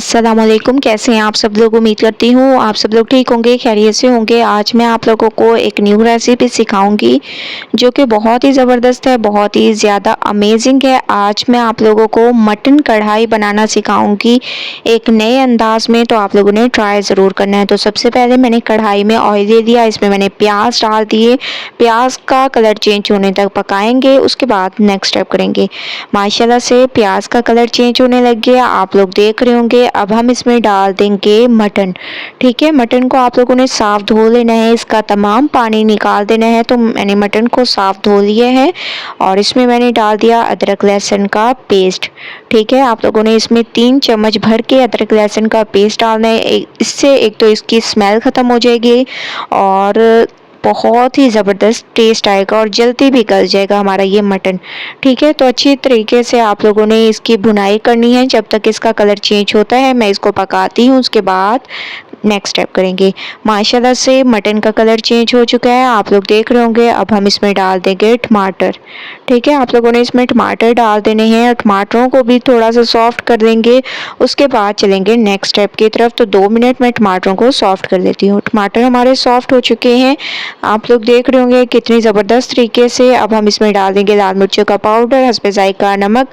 अस्सलामुअलैकुम। कैसे हैं आप सब लोग? उम्मीद करती हूँ आप सब लोग ठीक होंगे, खैरियत से होंगे। आज मैं आप लोगों को एक न्यू रेसिपी सिखाऊंगी जो कि बहुत ही ज़बरदस्त है, बहुत ही ज़्यादा अमेजिंग है। आज मैं आप लोगों को मटन कढ़ाई बनाना सिखाऊंगी एक नए अंदाज में, तो आप लोगों ने ट्राई ज़रूर करना है। तो सबसे पहले मैंने कढ़ाई में ऑयल दे दिया, इसमें मैंने प्याज डाल दिए। प्याज का कलर चेंज होने तक पकाएंगे, उसके बाद नेक्स्ट स्टेप करेंगे। माशाल्लाह से प्याज का कलर चेंज होने लग गया, आप लोग देख रहे होंगे। अब हम इसमें डाल देंगे मटन। ठीक है, मटन को आप लोगों ने साफ़ धो लेना है, इसका तमाम पानी निकाल देना है। तो मैंने मटन को साफ़ धो लिया है और इसमें मैंने डाल दिया अदरक लहसुन का पेस्ट। ठीक है, आप लोगों ने इसमें 3 चम्मच भर के अदरक लहसुन का पेस्ट डालना है। इससे एक तो इसकी स्मेल ख़त्म हो जाएगी और बहुत ही ज़बरदस्त टेस्ट आएगा और जल्दी भी गल जाएगा हमारा ये मटन। ठीक है, तो अच्छी तरीके से आप लोगों ने इसकी भुनाई करनी है जब तक इसका कलर चेंज होता है। मैं इसको पकाती हूँ, उसके बाद नेक्स्ट स्टेप करेंगे। माशाल्लाह से मटन का कलर चेंज हो चुका है, आप लोग देख रहे होंगे। अब हम इसमें डाल देंगे टमाटर। ठीक है, आप लोगों ने इसमें टमाटर डाल देने हैं और टमाटरों को भी थोड़ा सा सॉफ्ट कर देंगे। उसके बाद चलेंगे नेक्स्ट स्टेप की तरफ। तो 2 मिनट में टमाटरों को सॉफ्ट कर लेती हूँ। टमाटर हमारे सॉफ्ट हो चुके हैं, आप लोग देख रहे होंगे कितनी ज़बरदस्त तरीके से। अब हम इसमें डाल देंगे लाल मिर्चों का पाउडर, हस्बे ज़ायका नमक,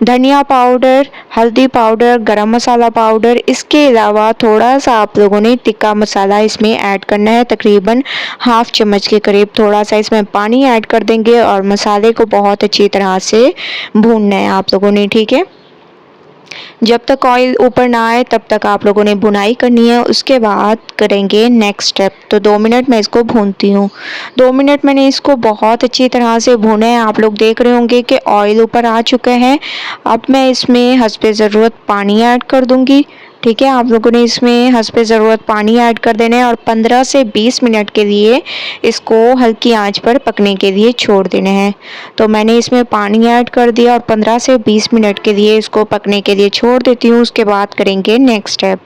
धनिया पाउडर, हल्दी पाउडर, गरम मसाला पाउडर। इसके अलावा थोड़ा सा आप लोगों ने टिक्का मसाला इसमें ऐड करना है, तकरीबन हाफ चम्मच के करीब। थोड़ा सा इसमें पानी ऐड कर देंगे और मसाले को बहुत अच्छी तरह से भूनना है आप लोगों ने। ठीक है, जब तक ऑयल ऊपर ना आए तब तक आप लोगों ने भुनाई करनी है। उसके बाद करेंगे नेक्स्ट स्टेप। तो 2 मिनट मैं इसको भूनती हूँ। 2 मिनट मैंने इसको बहुत अच्छी तरह से भुना है, आप लोग देख रहे होंगे कि ऑयल ऊपर आ चुका है। अब मैं इसमें हस्बे ज़रूरत पानी ऐड कर दूँगी। ठीक है, आप लोगों ने इसमें हस्बे ज़रूरत पानी ऐड कर देना है और 15 से 20 मिनट के लिए इसको हल्की आंच पर पकने के लिए छोड़ देना है। तो मैंने इसमें पानी ऐड कर दिया और 15 से 20 मिनट के लिए इसको पकने के लिए छोड़ देती हूँ। उसके बाद करेंगे नेक्स्ट स्टेप।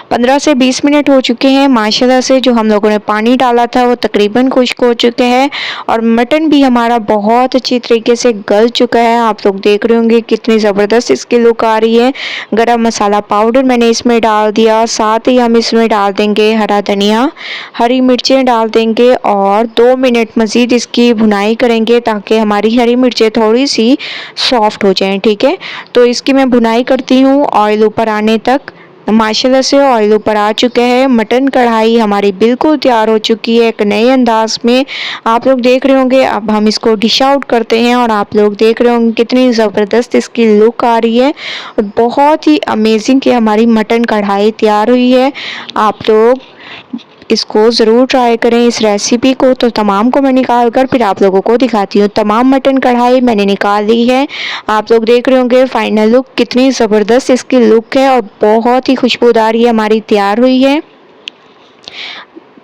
15 से 20 मिनट हो चुके हैं। माशाल्लाह से जो हम लोगों ने पानी डाला था वो तकरीबन खुश्क हो चुके हैं और मटन भी हमारा बहुत अच्छी तरीके से गल चुका है। आप लोग देख रहे होंगे कितनी ज़बरदस्त इसकी लुक आ रही है। गरम मसाला पाउडर मैंने इसमें डाल दिया, साथ ही हम इसमें डाल देंगे हरा धनिया, हरी मिर्चें डाल देंगे और 2 मिनट मज़ीद इसकी भुनाई करेंगे ताकि हमारी हरी मिर्चें थोड़ी सी सॉफ्ट हो जाएं। ठीक है, तो इसकी मैं भुनाई करती हूँ ऑयल ऊपर आने तक। माशाल्लाह से ऑयल ऊपर आ चुके हैं। मटन कढ़ाई हमारी बिल्कुल तैयार हो चुकी है एक नए अंदाज में, आप लोग देख रहे होंगे। अब हम इसको डिश आउट करते हैं और आप लोग देख रहे होंगे कितनी ज़बरदस्त इसकी लुक आ रही है और बहुत ही अमेजिंग कि हमारी मटन कढ़ाई तैयार हुई है। आप लोग इसको ज़रूर ट्राई करें इस रेसिपी को। तो तमाम को मैं निकाल कर फिर आप लोगों को दिखाती हूँ। तमाम मटन कढ़ाई मैंने निकाल ली है, आप लोग देख रहे होंगे फाइनल लुक कितनी ज़बरदस्त इसकी लुक है और बहुत ही खुशबूदार ये हमारी तैयार हुई है।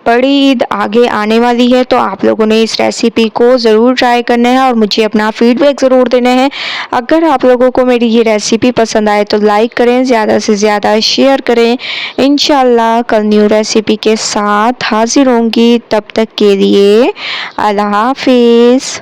बड़ी ईद आगे आने वाली है तो आप लोगों ने इस रेसिपी को ज़रूर ट्राई करना है और मुझे अपना फीडबैक ज़रूर देना है। अगर आप लोगों को मेरी ये रेसिपी पसंद आए तो लाइक करें, ज़्यादा से ज़्यादा शेयर करें। इंशाल्लाह कल न्यू रेसिपी के साथ हाजिर होंगी, तब तक के लिए अल्लाह हाफिज़।